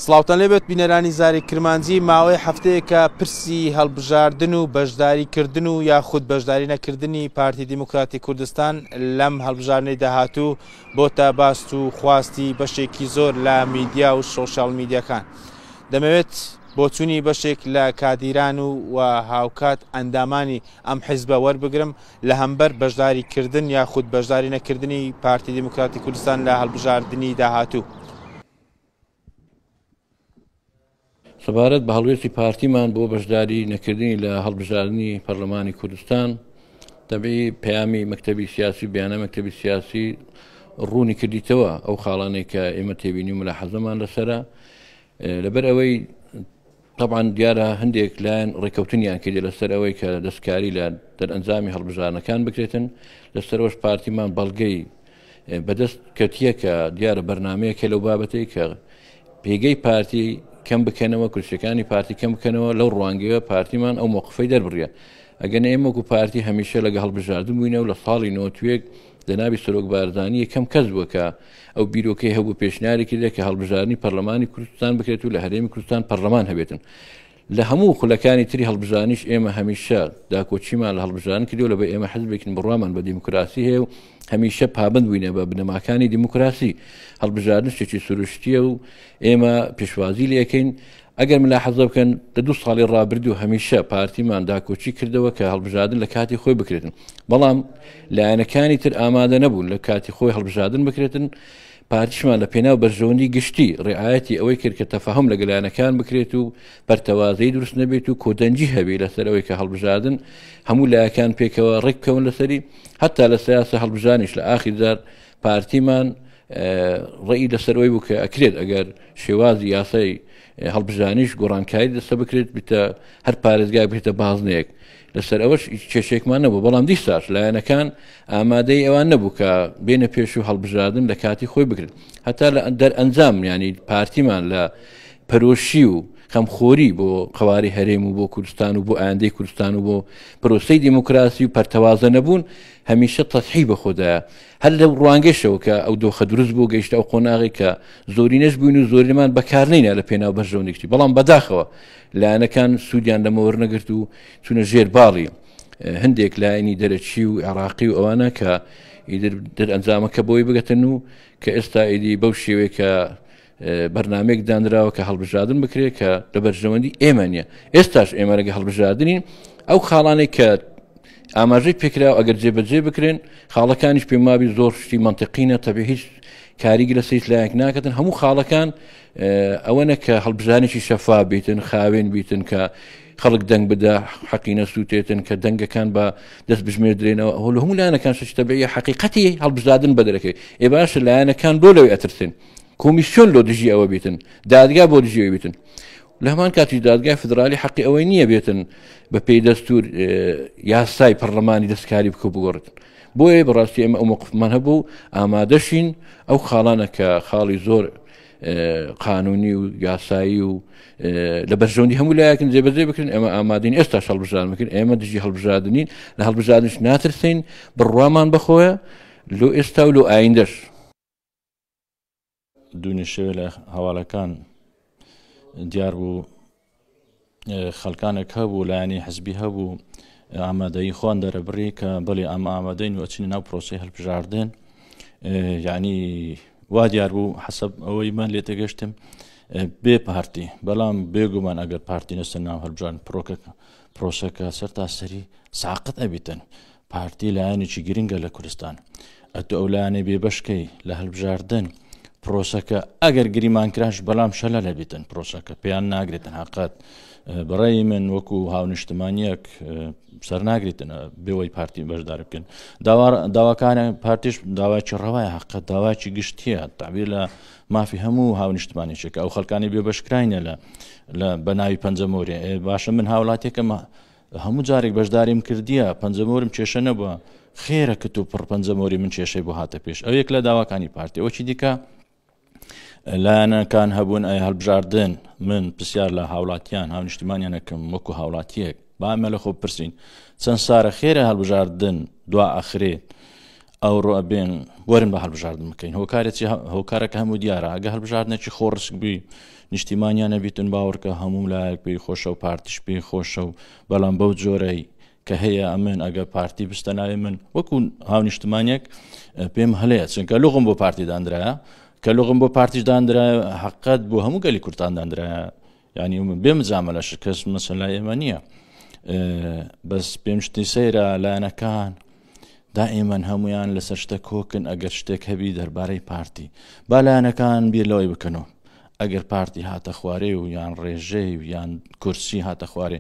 سڵاوتان لێبێت بینەرانی زاری کرمانجی ماوەی هەفتەیەکە پرسی هەڵبژاردن و بەشداریکردن و یاخود بەشداری نەکردنی پارتی دیموکراتی کوردستان لەم هەڵبژاردنەی داهاتوو بۆتە باست و خواستی بەشێکی زۆر لە میدیا و سۆشیال میدیاکان. دەمەوێت بۆچوونی بەشێک لە کادیران و هاوکات ئەندامانی ئەم حیزبە وەربگرم لە هەمبەر بەشداریکردن یاخود بەشداری نەکردنی پارتی دیموکراتی کوردستان لە هەڵبژاردننی داهاتوو. سەبارەت بە هەڵوێستی پارتیمان بۆ بەشداری نەکردنی لە هەڵبژاردننی پەرلەمانی کوردستان تەبیعی پەیامی مەکتەبی سیاسی بیانە مەکتەبی سیاسی ڕوونی کردیتەوە ئەو خاڵانەی کە ئێمە تێبینی و ملاحەزەمان لەسەرە لەبەر ئەوەی طبعا دیارە هەندێک لایەن ڕێکەوتنیان کردی لەسەر ئەوەی کە دەستکاری لە دەرئەنجامی هەڵبژاردنەکان بکرێتن لەسەرەوەش پارتیمان بەڵگەی بەدەست کەوتیە کە دیارە بەرنامەیەکە لەو بابەتەی کە پێگەی پارتی کەم بکەنەوە کورسەکانی پارتی کەم بکەنەوە لەو ڕوانگەیە پارتیمان ئەو موقفەی دەربڕیە ئەگەنە ئێمە وەکو پارتی هەمیشە لەگە هەڵبژاردن بووینە و لە ساڵی 91 جەنابی سەرۆک بارزانی یەکەم کەس بووە کە ئەو بیرۆکەی هەبوو پێشنیاری کردە کە هەڵبژاردننی پەرلەمانی کوردستان بکرێت و لە هەرێمی کوردستان پەرلەمان هەبێتن. لە هەموو خولەکانی تری هەڵبژاردنیش ئێمە هەمیشە داکۆچیمان لە هەڵبژاردن کردو لە بە ئێمە حزبێکین بڕوامان بە دیموکراسی هەیە و هەمیشە پابند بووینە بە بنەماکانی دیموکراسی. هەڵبژاردن شتێکی سروشتیە و ئێمە پێشوازی لەکەین. ئەگەر ملاحەزە بکەن لە 2 ساڵی ڕابردوو هەمیشە پارتیمان داکۆچی کردەوە کە هەڵبژاردن لە کاتی خۆی بکرێتن، بەڵام لایەنەکانی تر ئامادە نەبوون لە کاتی خۆی هەڵبژاردن بکرێتن. پارتیشمان لە پێناو بەرژەوەندی گشتی ڕێعایەتی ئەوەی کرد کە تەفاهم لە گەلایەنەکان بکرێت و بەرتەوازەی دروست نەبێت و کۆدەنجی هەبێت لەسەر ئەوەی کە هەڵبژاردن هەموو لایەکان پێکەوە ڕێک بکەون لەسەری هەتا لە سیاسە هەڵبژاردنیش لە ئاخیردار پارتیمان ڕێی لەسەرەوەی بوو کە ئەکرێت ئەگەر شێوازی یاسای هەڵبژاردنیش گۆڕانکاری دەستە بکرێت بتە هەر پارێزگای بێتە بازنەیەک لەسەر ئەوەش کێشێکمان نەبوو، بەڵام دیساش لایەنەکان ئامادەی ئەوان نەبوو کە بێنە پێش و هەڵبژاردن لە کاتی خۆی بکرێت. هەتا لە دەرئەنجام ینی پارتیمان لە پەرۆشی و خەمخۆری بۆ قەواری هەرێم و بۆ کوردستان و بۆ ئایندەی کوردستان و بۆ پرۆسەی دیموکراسی و پەرتەوازە نەبوون هەمیشە تەسحی بە خۆدایە هەر لە ڕوانگەشەوە کە ئەو دۆخە دروست بۆ گەیشتە ئەو قۆناغی کە زۆرینەش بووین و زۆریمان بەکارنینە لە پێناو بەرژەوەندێکتی، بەڵام بەداخەوە لایەنەکان سوودیان لەمە وەرنەگرت و چونە ژێر باڵی هەندێک لایەنی دەرەچی و عێراقی و ئەوانە کە دەرئەنجامەکە بۆی بگەتن و کە ئێستا ئیدی بەو شێوەیە کە بەرنامەیەک دانراوە کە هەڵبژاردن بکرێت کە لە بەرژەوەندی ئێمە نیە. ئێستاش ئێمە لەگە هەڵبژاردنین ئەو خاڵانەی کە ئاماژەی پێکراوە ئەگەر جێبەجێ بکرێن خاڵەکانیش پێمابی زۆر شتی منتیقینە تەبێ هیچ کاریگە لە سەیت لایەک ناکەن. هەموو خاڵەکان ئەوەنە کە هەڵبژاردنێکی شەفا بیتن خاوێن بیتن کە خەڵک دەنگ بدە حەقی نەسووتێتن کە دەنگەکان بە دەست بژمێردرێنەوە هەڵ هەموو لایەنەکان شتی تەبیعی حەقیقەتی هەڵبژاردن بەدەرەکەی ئێ باشە لایەنەکان بۆ لەوەی ئەترسن کۆمیسیۆن لۆ دژی ئەوە بیتن دادگا بۆ دژیەوە بیتن لە هەمان کاتی دادگای فدرالی حەقی ئەوەی نییە بێتن بە پێی دەستور یاسای پەرلەمانی دەستکاری بکە بگۆڕێتن. بۆیە بەڕاستی ئێمە ئەو موقفمان هەبوو ئامادەشین ئەو خاڵانە کە خاڵی زۆر قانونی و یاسایی و لە بەرژەوەندی هەموو لایەکن جێبەجێ بکرێن ئێمە ئامادەین ئێستا هەڵبژاردن بکرێن ئێمە دژی هەڵبژاردنین لە هەڵبژاردنش ناترسین بڕوامان بخۆیە لۆ ئێستا و لۆ ئایندەش. دوونی شێوە لە هەواڵەکان دیار بوو خەڵکانێک هەبوو لایەنی حزبی هەبوو ئامادەیی خۆیان دەرەبڕی کە بڵێ ئەمە ئامادەین و ئەچینە ناو پرۆسەی هەڵبژاردن. یعنی وا دیار بوو حەسەب ئەوەی من لێ تێگەشتم بێ پارتی، بەڵام بێگومان ئەگەر پارتی نەسەر ناو هەڵبژاردن پرۆسەکە سەر تا سەری ساقط ئەبیتن. پارتی لایەنێکی گرنگە لە کوردستان ئەتو ئەو لایەنەی بێبەشکەی لە هەڵبژاردن پرۆسەکە ئەگەر گریمان کراش بەڵام شەلە لەبیتن پرۆسەکە پێیان ناگرێتن حقات بەڕێی من وەکو هاونیشتمانیەک سەر ناگرێتن بێەوەی پارتی بەشدار بکەن. داواکانە پارتیش داواکی ڕەوای حقت داواکی گشتیە تعبیر لە مافی هەموو هاونیشتمانێکێکە ئەو خەڵکانی بێبەشکراینە لە بەناوی پەنجەمۆری باشە من هاوڵاتێکم هەموو جارێک بەشداریم کردیە پەنجەمۆرم کێشە نەبووە خێرە کت و پڕ پەنجەمۆری من کێشەی بۆ هاتە پێش. ئەو یەک لە داواکانی پارتی. ئەوەی دیکە لایەنەکان هەبوون ئەی هەڵبژاردن من پرسیار لە هاوڵاتیان هاونیشتمانیانەکەم وەکو هاوڵاتیەک بامە لە خۆ پرسین چەند سارە خێرە هەڵبژاردن دوا ئەخرێت ئەو ڕۆبێن وەرن بە هەڵبژاردن بکەین هۆکارێکی هۆکارەکە هەموو دیارە ئەگە هەڵبژاردنێکی خۆڕسک بووی نیشتیمانیانە بیتن باوەڕکە هەموو لایەک پێی خۆشە و پارتیش پێی خۆشە و بەڵام بەو جۆرەی کە هەیە ئەمن ئەگەر پارتی بستە ناوێ من وەکو هاو نیشتمانێک پێم هەلەیە چونکە لوغم بۆ پارتی دانرایە کە لوغم بۆ پارتیش دانرایە حقیقەت بۆ هەموو گەلی کوردستان دانرایە یعنی بێم جامە لە شکەس مەسەلا ئێمە نییە بەس پێم شتی سەیرە لایەنەکان دائیمەن هەمویان لەسەر شتە کۆکن ئەگەر شتێک هەبی دەربارەی پارتی با لایەنەکان بیر لەوەی بکەنەوە ئەگەر پارتی هاتە خوارێ و یان ڕێژەی و یان کورسی هاتە خوارێ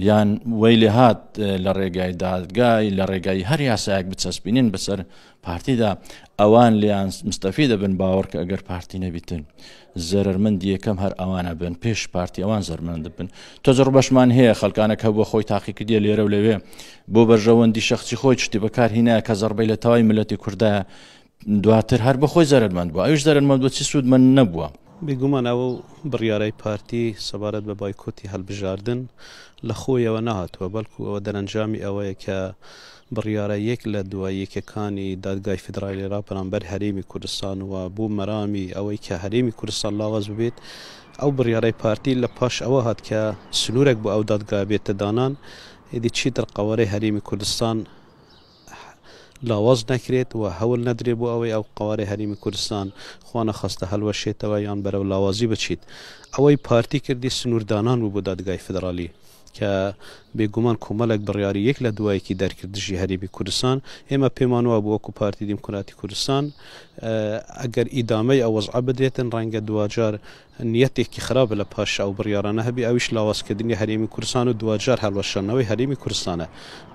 یان وەی لێ هات لە ڕێگای دادگای لە ڕێگای هەر یاسایەک بچەسبینین بەسەر پارتیدا ئەوان لیان مستەفی دەبن باوەڕ کە ئەگەر پارتی نەبیتن زەرمەندی یەکەم هەر ئەوانە بن پێش پارتی ئەوان زەرمەند بن تۆزڕ بەشمان هەیە خەڵکانێک هەبووە خۆی تاقی کردیە لێرە و لەوێ بۆ بەرژەوەندی شەخصی خۆی شتی بەکار هینایە کە زەربەی لە تەواوی ملەتی کوردایە دواتر هەر بەخۆی زەرمەند بووە ئەوش زەرمەند بۆ چی سوود من نەبووە بێگومان ئەوە بڕیارەی پارتی سەبارەت بە بایکۆتی هەڵبژاردن لە خۆیەوە نەهاتووە بەڵکو ئەوە دەرەنجامی ئەوەیە کە بڕیارە یەک لە دوای یەکەکانی دادگای فیدرالی بەرامبەر هەرێمی کوردستان و بوو مەرامی ئەوەی کە هەرێمی کوردستان لاواز ببێت ئەو بڕیارەی پارتی لە پاش ئەوە هات کە سنوورێک بۆ ئەو دادگا بێتە دانان ئیدی چیتر قەوەرەی هەرێمی کوردستان لاواز نەکرێت و هەوڵ نەدرێ بۆ ئەوەی ئەو قەوارەی هەرێمی کوردستان خوانە خەستە هەڵوەشێتەوە یان بەرەو لاوازی بچیت ئەوەی پارتی کردی سنووردانان بوو بۆ دادگای فدرالی کە بێگومان کۆمەڵێک بڕیاری یەک لە دوایەکی دەرکردژی هەرێمی کوردستان ئێمە پێمانوە بۆ وەکو پارتی دیموکراتی کوردستان ئەگەر ئیدامەی ئەو وەزع بدرێتن ڕەنگە دوجار نیەتێکی خراپە لە پاش ئەو بڕیارانە هەبی ئەویش لاوازکردنی هەرێمی کوردستان و دوجار هەڵوەشانەوەی هەرێمی کوردستانە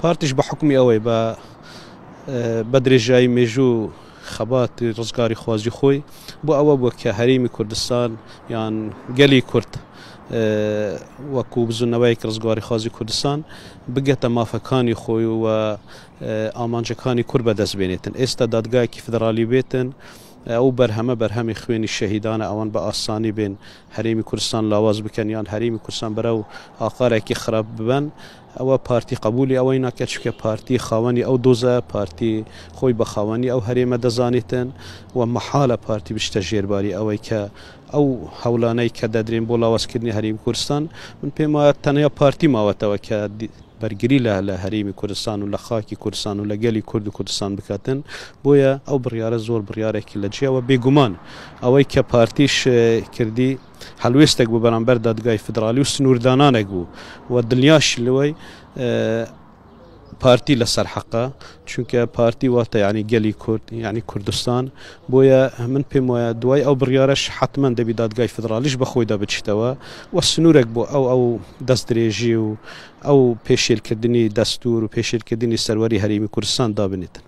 پارتیش بە حکمی ئەوەی بە درێژایی مێژوو خەبات ڕزگاری خوازی خۆی بۆ ئەوە بووە کە هەرێمی کوردستان یان گەلی کورد وەکو بزوونەوەیەک ڕزگاری خوازی کوردستان بگەتە مافەکانی خۆی و ئامانجەکانی کورد بەدەست بێنێتن ئێستا دادگایەکی فدرالی بێتن ئەو بەرهەمی خوێنی شەهیدانە ئەوان بە ئاسانی بێن هەرێمی کوردستان لاواز بکەن یان هەرێمی کوردستان بەرەو ئاقارێکی خراپ ببن ئەوە پارتی قبولی ئەوەی ناکات چکە پارتی خاوەنی ئەو دۆزە پارتی خۆی بە خاوەنی ئەو هەرێمە دەزانێتن و مەحالە پارتی بشتە ژێرباری ئەوەی کە ئەو هەوڵانەی کە دەدرێن بۆ لاوازکردنی هەرێمی کوردستان من پێم وایە تەنیا پارتی ماوەتەوە کە بەرگری لە هەرێمی کوردستان و لە خاکی کوردستان و لە گەلی کورد و کوردستان بکاتن بۆیە ئەو بڕیارە زۆر بڕیارێکی لە جیاوە بێگومان ئەوەی کە پارتیش کردی هەلوێستێک بوو بەرامبەر دادگای فدرالی و سنووردانانێک بوو و دڵنیاش لەوەی پارتی لەسەر حەقە چونکە پارتی واتە یعنی گەلی کورد یعنی کوردستان بۆیە من پێم وایە دوای ئەو بڕیارەش حتمما دەبی دادگای فدرالیش بەخۆیدا بچیتەوە و سنوورێک بۆ ئەو دەست درێژی و ئەو پێشێلکردنی دەستور و پێشێلکردنی سەروەری هەرێمی کوردستان دابنێتن